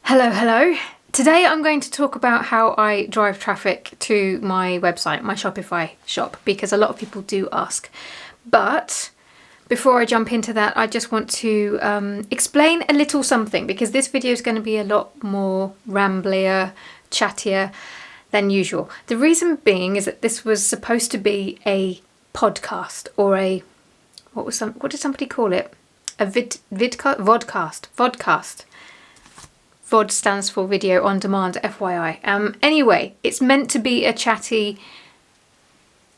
Hello, hello. Today I'm going to talk about how I drive traffic to my website, my Shopify shop, because a lot of people do ask. But before I jump into that, I just want to explain a little something, because this video is going to be a lot more ramblier, chattier than usual. The reason being is that this was supposed to be a podcast, or what did somebody call it? A vodcast. VOD stands for video on demand, FYI. Anyway, it's meant to be a chatty,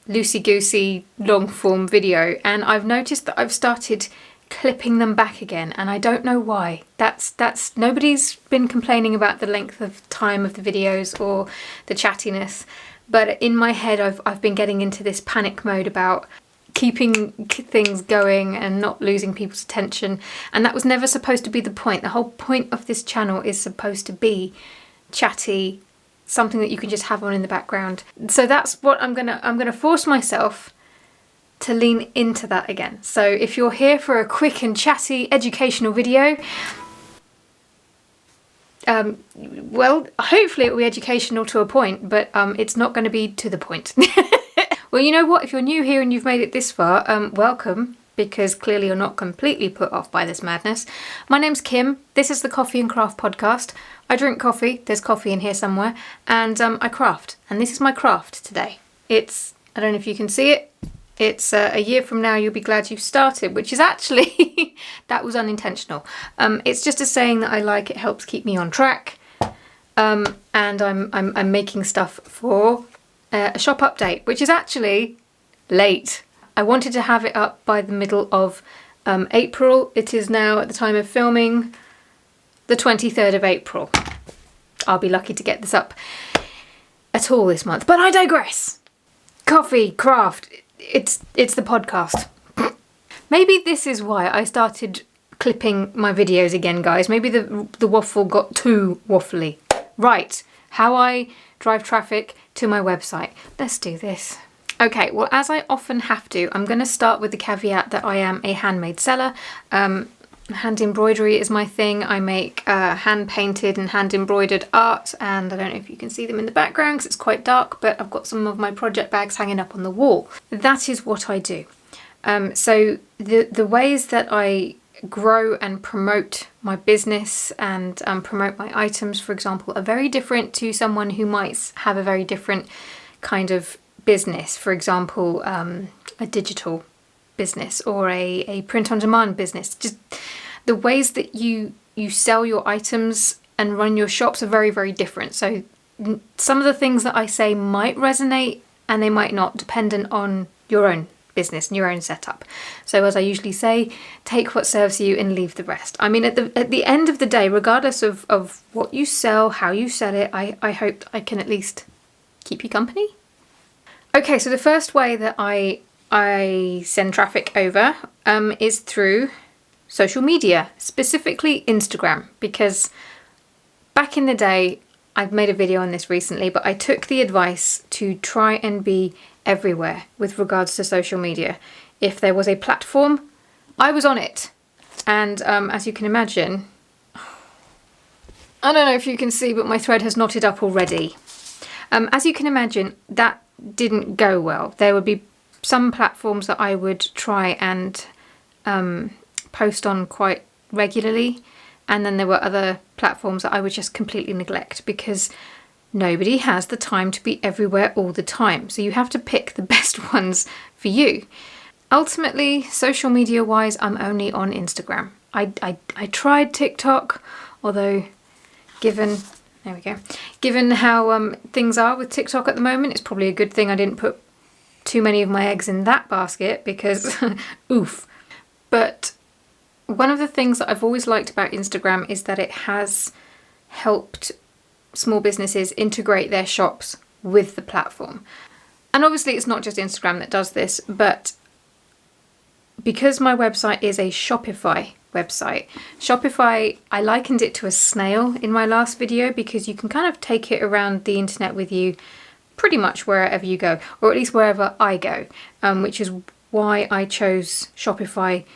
loosey-goosey, long-form video, and I've noticed that I've started clipping them back again, and I don't know why. That's nobody's been complaining about the length of time of the videos or the chattiness, but in my head I've been getting into this panic mode about keeping things going and not losing people's attention, and that was never supposed to be the point. The whole point of this channel is supposed to be chatty, something that you can just have on in the background. So that's what I'm gonna force myself to lean into that again. So if you're here for a quick and chatty educational video, well, hopefully it will be educational to a point, but it's not going to be to the point. Well, you know what? If you're new here and you've made it this far, welcome, because clearly you're not completely put off by this madness. My name's Kim. This is the Coffee and Craft podcast. I drink coffee. There's coffee in here somewhere. And I craft. And this is my craft today. I don't know if you can see it. It's a year from now, you'll be glad you started, which is actually, that was unintentional. It's just a saying that I like. It helps keep me on track. And I'm making stuff for a shop update, which is actually late. I wanted to have it up by the middle of April. It is now, at the time of filming, the 23rd of April. I'll be lucky to get this up at all this month, but I digress. Coffee, craft, it's the podcast. Maybe this is why I started clipping my videos again, guys. Maybe the waffle got too waffly. Right, how I drive traffic to my website. Let's do this. Okay, well, as I often have to, I'm going to start with the caveat that I am a handmade seller. Hand embroidery is my thing. I make hand painted and hand embroidered art, and I don't know if you can see them in the background because it's quite dark, but I've got some of my project bags hanging up on the wall. That is what I do. So the ways that I grow and promote my business and promote my items, for example, are very different to someone who might have a very different kind of business. For example, a digital business or a print-on-demand business. Just the ways that you sell your items and run your shops are very, very different. So some of the things that I say might resonate and they might not, dependent on your own business and your own setup. So as I usually say, take what serves you and leave the rest. I mean, at the end of the day, regardless of what you sell, how you sell it, I hope I can at least keep you company. Okay, so the first way that I send traffic over is through social media, specifically Instagram, because back in the day, I've made a video on this recently, but I took the advice to try and be everywhere with regards to social media. If there was a platform, I was on it. And as you can imagine, I don't know if you can see, but my thread has knotted up already. As you can imagine, that didn't go well. There would be some platforms that I would try and post on quite regularly, and then there were other platforms that I would just completely neglect because nobody has the time to be everywhere all the time. So you have to pick the best ones for you. Ultimately, social media wise, I'm only on Instagram. I tried TikTok, although given how things are with TikTok at the moment, it's probably a good thing I didn't put too many of my eggs in that basket because oof. But one of the things that I've always liked about Instagram is that it has helped small businesses integrate their shops with the platform. And obviously it's not just Instagram that does this, but because my website is a Shopify website, I likened it to a snail in my last video because you can kind of take it around the internet with you pretty much wherever you go, or at least wherever I go, which is why I chose Shopify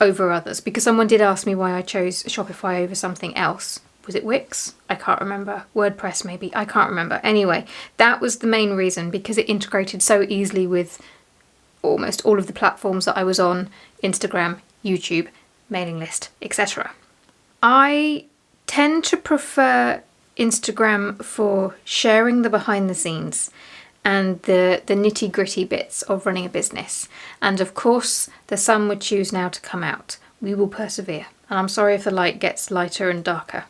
over others, because someone did ask me why I chose Shopify over something else. was it Wix? I can't remember. WordPress maybe, I can't remember. Anyway, that was the main reason, because it integrated so easily with almost all of the platforms that I was on: Instagram, YouTube, mailing list, etc. I tend to prefer Instagram for sharing the behind the scenes and the nitty gritty bits of running a business. And of course, the sun would choose now to come out. We will persevere. And I'm sorry if the light gets lighter and darker.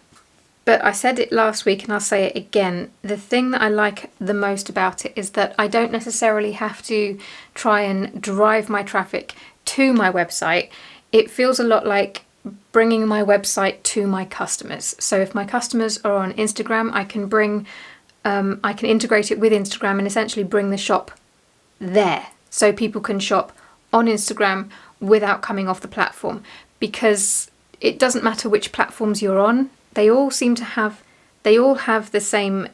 But I said it last week and I'll say it again. The thing that I like the most about it is that I don't necessarily have to try and drive my traffic to my website. It feels a lot like bringing my website to my customers. So if my customers are on Instagram, I can integrate it with Instagram and essentially bring the shop there, so people can shop on Instagram without coming off the platform. Because it doesn't matter which platforms you're on, they all have the same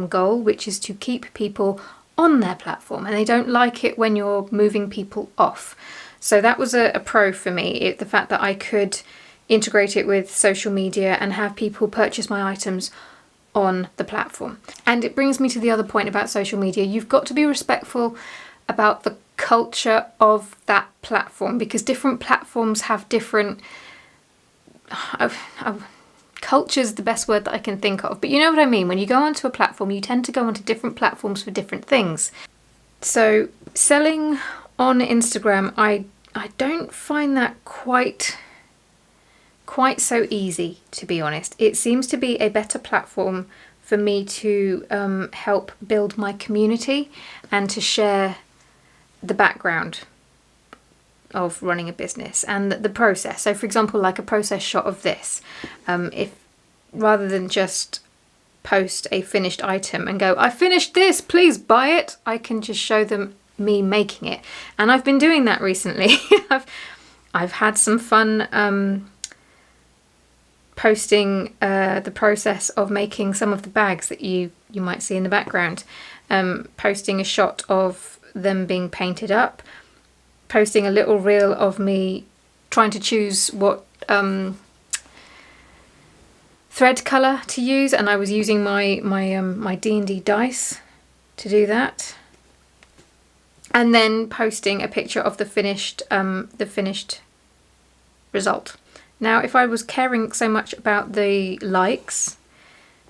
goal, which is to keep people on their platform, and they don't like it when you're moving people off. So that was a pro for me, the fact that I could integrate it with social media and have people purchase my items on the platform. And it brings me to the other point about social media. You've got to be respectful about the culture of that platform, because different platforms have different culture's the best word that I can think of, but you know what I mean. When you go onto a platform, you tend to go onto different platforms for different things. So selling on Instagram, I don't find that quite so easy, to be honest. It seems to be a better platform for me to help build my community and to share the background of running a business and the process. So for example, like a process shot of this, if rather than just post a finished item and go, I finished this, please buy it, I can just show them me making it. And I've been doing that recently. I've had some fun posting the process of making some of the bags that you might see in the background, posting a shot of them being painted up, posting a little reel of me trying to choose what thread colour to use, and I was using my D&D dice to do that, and then posting a picture of the finished result. Now, if I was caring so much about the likes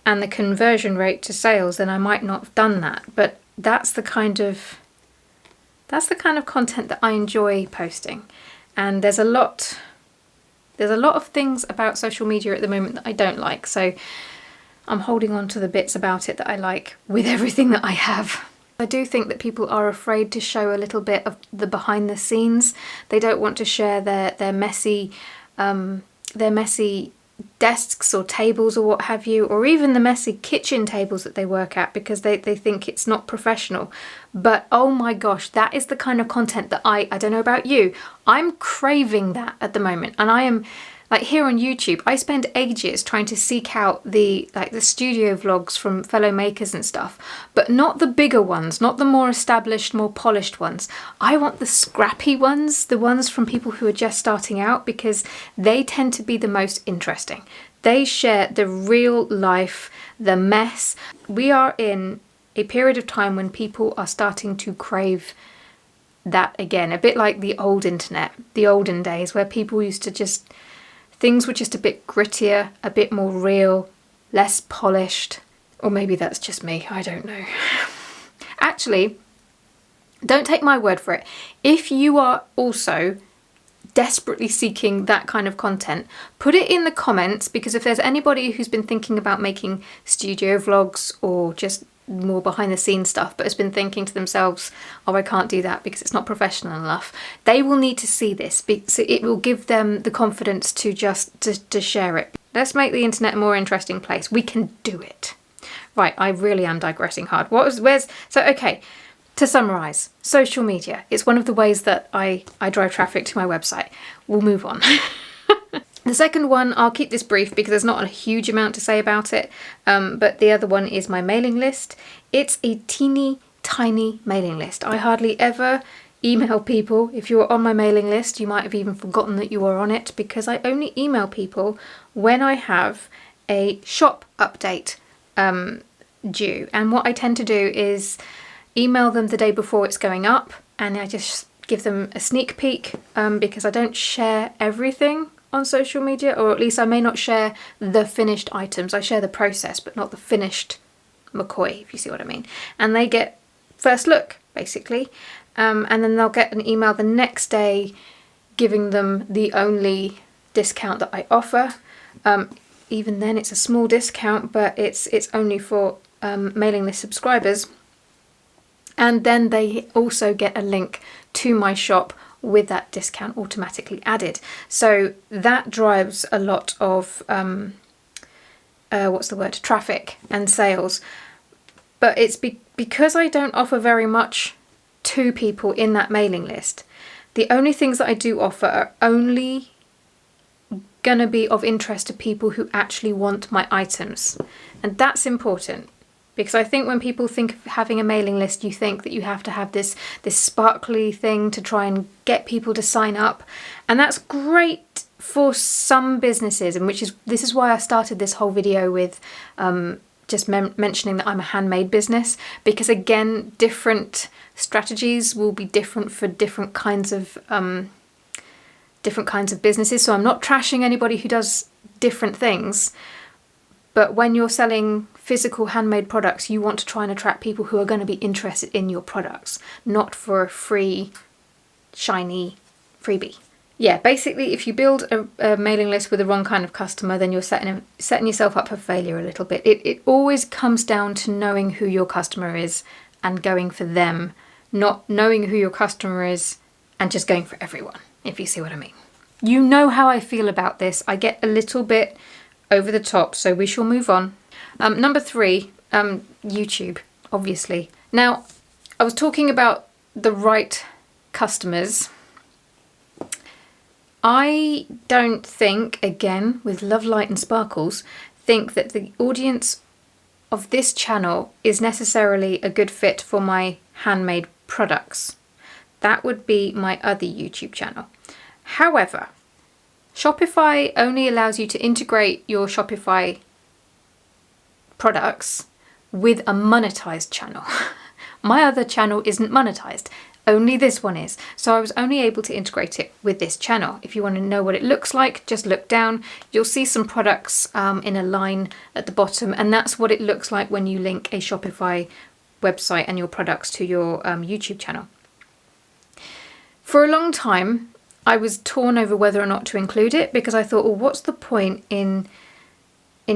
and the conversion rate to sales, then I might not have done that. But that's the kind of content that I enjoy posting. And there's a lot of things about social media at the moment that I don't like. So I'm holding on to the bits about it that I like with everything that I have. I do think that people are afraid to show a little bit of the behind the scenes. They don't want to share their messy desks or tables or what have you, or even the messy kitchen tables that they work at, because they think it's not professional. But oh my gosh, that is the kind of content that I don't know about you, I'm craving that at the moment. And I am, like, here on YouTube, I spend ages trying to seek out the studio vlogs from fellow makers and stuff, but not the bigger ones, not the more established, more polished ones. I want the scrappy ones, the ones from people who are just starting out, because they tend to be the most interesting. They share the real life, the mess. We are in a period of time when people are starting to crave that again, a bit like the old internet, the olden days, where people used to just, things were just a bit grittier, a bit more real, less polished. Or maybe that's just me, I don't know. Actually, don't take my word for it. If you are also desperately seeking that kind of content, put it in the comments, because if there's anybody who's been thinking about making studio vlogs or just more behind the scenes stuff, but has been thinking to themselves, oh, I can't do that because it's not professional enough, they will need to see this, so it will give them the confidence to to share it. Let's make the internet a more interesting place. We can do it. Right, I really am digressing hard. Okay, to summarise, social media. It's one of the ways that I drive traffic to my website. We'll move on. The second one, I'll keep this brief because there's not a huge amount to say about it, but the other one is my mailing list. It's a teeny tiny mailing list. I hardly ever email people. If you're on my mailing list, you might have even forgotten that you are on it, because I only email people when I have a shop update due. And what I tend to do is email them the day before it's going up, and I just give them a sneak peek because I don't share everything on social media, or at least I may not share the finished items. I share the process, but not the finished McCoy, if you see what I mean. And they get first look, basically. And then they'll get an email the next day giving them the only discount that I offer. Even then, it's a small discount, but it's only for mailing list subscribers. And then they also get a link to my shop with that discount automatically added. So that drives a lot of traffic and sales. But it's because I don't offer very much to people in that mailing list. The only things that I do offer are only going to be of interest to people who actually want my items. And that's important, because I think when people think of having a mailing list, you think that you have to have this sparkly thing to try and get people to sign up. And that's great for some businesses, and this is why I started this whole video with just mentioning that I'm a handmade business, because again, different strategies will be different for different kinds of businesses. So I'm not trashing anybody who does different things, but when you're selling physical handmade products, you want to try and attract people who are going to be interested in your products, not for a free, shiny freebie. Yeah, basically, if you build a mailing list with the wrong kind of customer, then you're setting yourself up for failure a little bit. It always comes down to knowing who your customer is and going for them, not knowing who your customer is and just going for everyone, if you see what I mean. You know how I feel about this. I get a little bit over the top, so we shall move on. Number 3, YouTube, obviously. Now, I was talking about the right customers. I don't think, again, with Love, Light and Sparkles, think that the audience of this channel is necessarily a good fit for my handmade products. That would be my other YouTube channel. However, Shopify only allows you to integrate your Shopify products with a monetized channel. My other channel isn't monetized. Only this one is. So I was only able to integrate it with this channel. If you want to know what it looks like, just look down. You'll see some products in a line at the bottom, and that's what it looks like when you link a Shopify website and your products to your YouTube channel. For a long time, I was torn over whether or not to include it, because I thought, well, what's the point in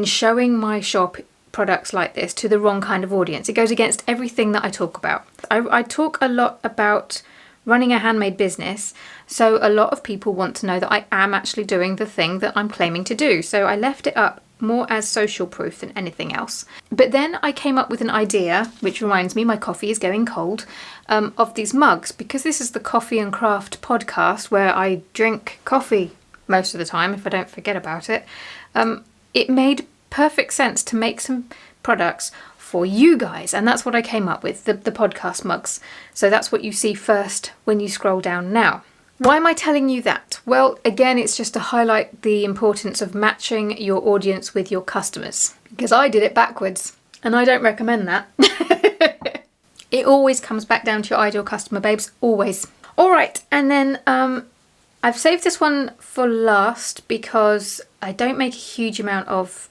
showing my shop products like this to the wrong kind of audience? It goes against everything that I talk about. I talk a lot about running a handmade business, so a lot of people want to know that I am actually doing the thing that I'm claiming to do. So I left it up more as social proof than anything else. But then I came up with an idea, which reminds me, my coffee is going cold, of these mugs, because this is the Coffee and Craft podcast where I drink coffee most of the time if I don't forget about it. It made perfect sense to make some products for you guys, and that's what I came up with, the podcast mugs. So that's what you see first when you scroll down now. Why am I telling you that? Well, again, it's just to highlight the importance of matching your audience with your customers, because I did it backwards and I don't recommend that. It always comes back down to your ideal customer, babes, always. All right, and then I've saved this one for last because I don't make a huge amount of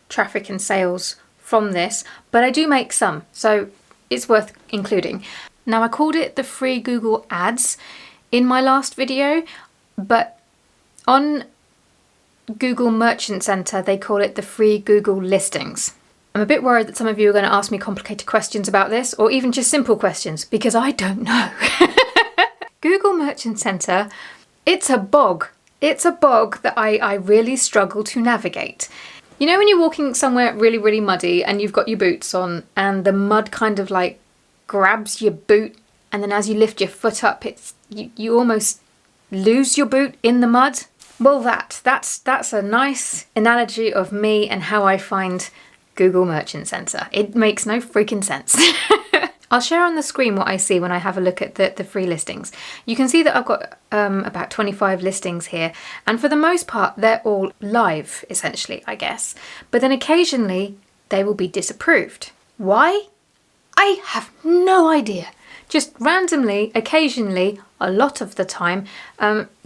traffic and sales from this, but I do make some, so it's worth including. Now, I called it the free Google Ads in my last video, but on Google Merchant Center, they call it the free Google Listings. I'm a bit worried that some of you are going to ask me complicated questions about this, or even just simple questions, because I don't know. Google Merchant Center, it's a bog. It's a bog that I really struggle to navigate. You know when you're walking somewhere really, really muddy and you've got your boots on and the mud kind of like grabs your boot, and then as you lift your foot up, you almost lose your boot in the mud? Well, that's a nice analogy of me and how I find Google Merchant Center. It makes no freaking sense. I'll share on the screen what I see when I have a look at the free listings. You can see that I've got about 25 listings here, and for the most part they're all live, essentially, I guess. But then occasionally they will be disapproved. Why? I have no idea. Just randomly, occasionally, a lot of the time,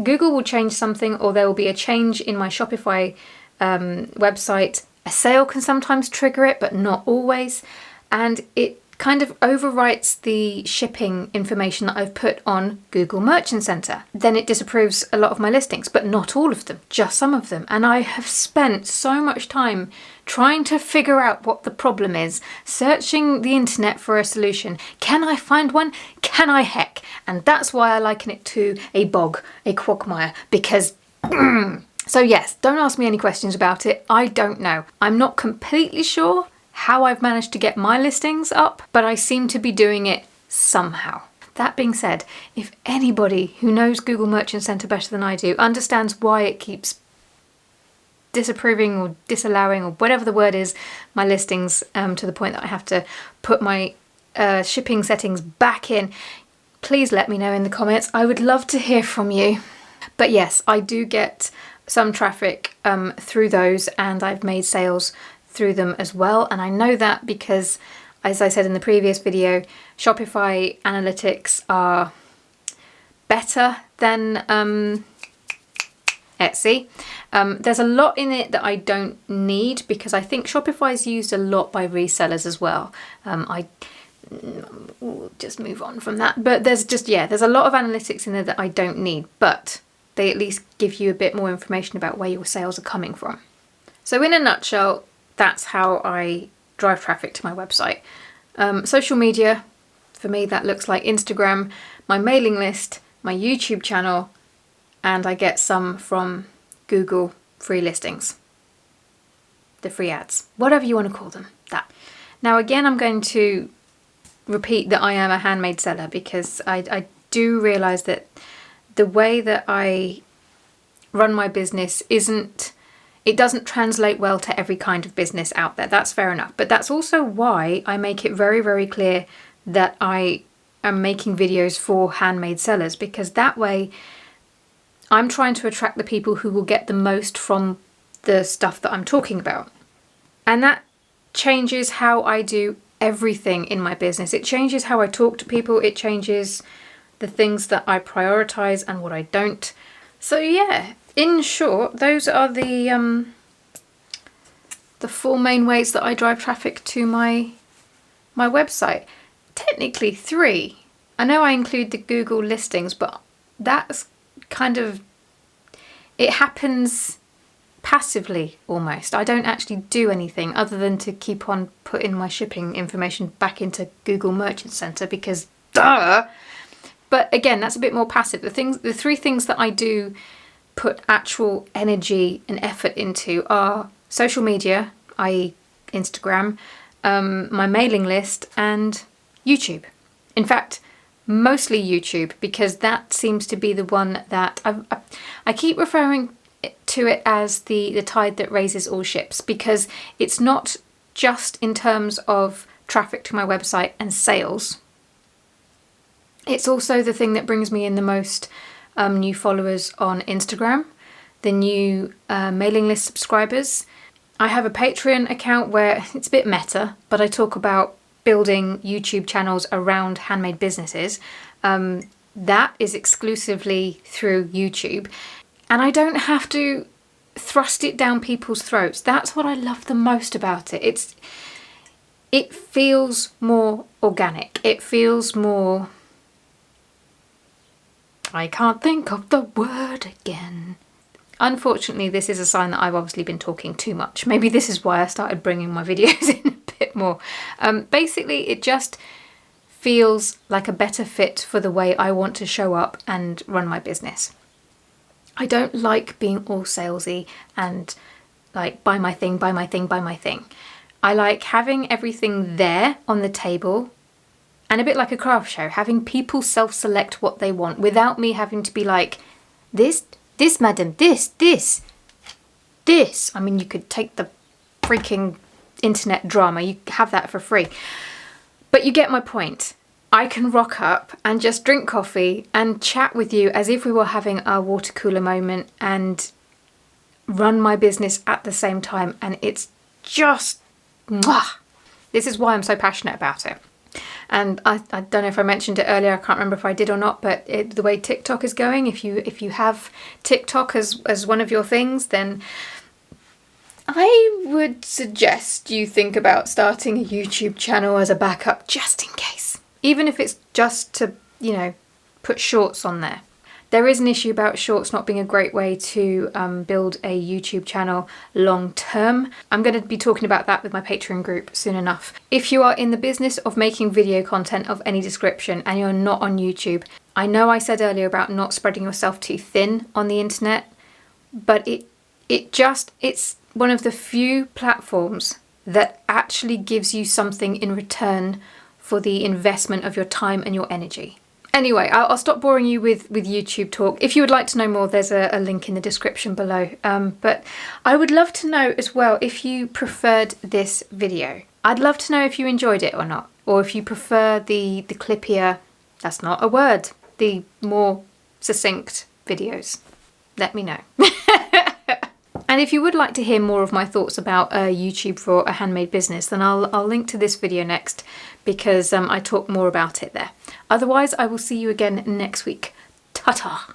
Google will change something, or there will be a change in my Shopify website. A sale can sometimes trigger it, but not always. And it kind of overwrites the shipping information that I've put on Google Merchant Center. Then it disapproves a lot of my listings, but not all of them, just some of them. And I have spent so much time trying to figure out what the problem is, searching the internet for a solution. Can I find one? Can I heck? And that's why I liken it to a bog, a quagmire, because so yes, don't ask me any questions about it. I don't know. I'm not completely sure how I've managed to get my listings up, but I seem to be doing it somehow. That being said, if anybody who knows Google Merchant Center better than I do understands why it keeps disapproving or disallowing or whatever the word is, my listings to the point that I have to put my shipping settings back in, please let me know in the comments. I would love to hear from you. But yes, I do get some traffic through those, and I've made sales through them as well. And I know that because, as I said in the previous video, Shopify analytics are better than Etsy. There's a lot in it that I don't need because I think Shopify is used a lot by resellers as well. We'll just move on from that. But there's a lot of analytics in there that I don't need, but they at least give you a bit more information about where your sales are coming from. So in a nutshell, that's how I drive traffic to my website. Social media, for me, that looks like Instagram, my mailing list, my YouTube channel, and I get some from Google free listings. The free ads, whatever you want to call them, that. Now again, I'm going to repeat that I am a handmade seller because I do realise that the way that I run my business doesn't translate well to every kind of business out there. That's fair enough. But that's also why I make it very, very clear that I am making videos for handmade sellers, because that way I'm trying to attract the people who will get the most from the stuff that I'm talking about. And that changes how I do everything in my business. It changes how I talk to people. It changes the things that I prioritize and what I don't. So yeah, in short, those are the 4 main ways that I drive traffic to my website. Technically 3. I know I include the Google listings, but that's kind of, it happens passively almost. I don't actually do anything other than to keep on putting my shipping information back into Google Merchant Center because duh! But again, that's a bit more passive. The 3 things that I do put actual energy and effort into are social media, i.e. Instagram, my mailing list, and YouTube. In fact, mostly YouTube, because that seems to be the one that I keep referring to it as the tide that raises all ships, because it's not just in terms of traffic to my website and sales. It's also the thing that brings me in the most new followers on Instagram, the new mailing list subscribers. I have a Patreon account where it's a bit meta, but I talk about building YouTube channels around handmade businesses. That is exclusively through YouTube, and I don't have to thrust it down people's throats. That's what I love the most about it. It feels more organic. It feels more, I can't think of the word again. Unfortunately, this is a sign that I've obviously been talking too much. Maybe this is why I started bringing my videos in a bit more. Basically, it just feels like a better fit for the way I want to show up and run my business. I don't like being all salesy and like buy my thing, buy my thing, buy my thing. I like having everything there on the table, and a bit like a craft show, having people self-select what they want without me having to be like, this, madam, this. I mean, you could take the freaking internet drama, you have that for free. But you get my point. I can rock up and just drink coffee and chat with you as if we were having our water cooler moment and run my business at the same time, and it's just mwah. This is why I'm so passionate about it. And I don't know if I mentioned it earlier, I can't remember if I did or not, but the way TikTok is going, if you have TikTok as one of your things, then I would suggest you think about starting a YouTube channel as a backup just in case. Even if it's just to, put shorts on there. There is an issue about shorts not being a great way to build a YouTube channel long term. I'm going to be talking about that with my Patreon group soon enough. If you are in the business of making video content of any description and you're not on YouTube, I know I said earlier about not spreading yourself too thin on the internet, but it's one of the few platforms that actually gives you something in return for the investment of your time and your energy. Anyway, I'll stop boring you with YouTube talk. If you would like to know more, there's a link in the description below. But I would love to know as well if you preferred this video. I'd love to know if you enjoyed it or not. Or if you prefer the clippier, that's not a word, the more succinct videos. Let me know. And if you would like to hear more of my thoughts about YouTube for a handmade business, then I'll link to this video next because I talk more about it there. Otherwise, I will see you again next week. Ta-ta!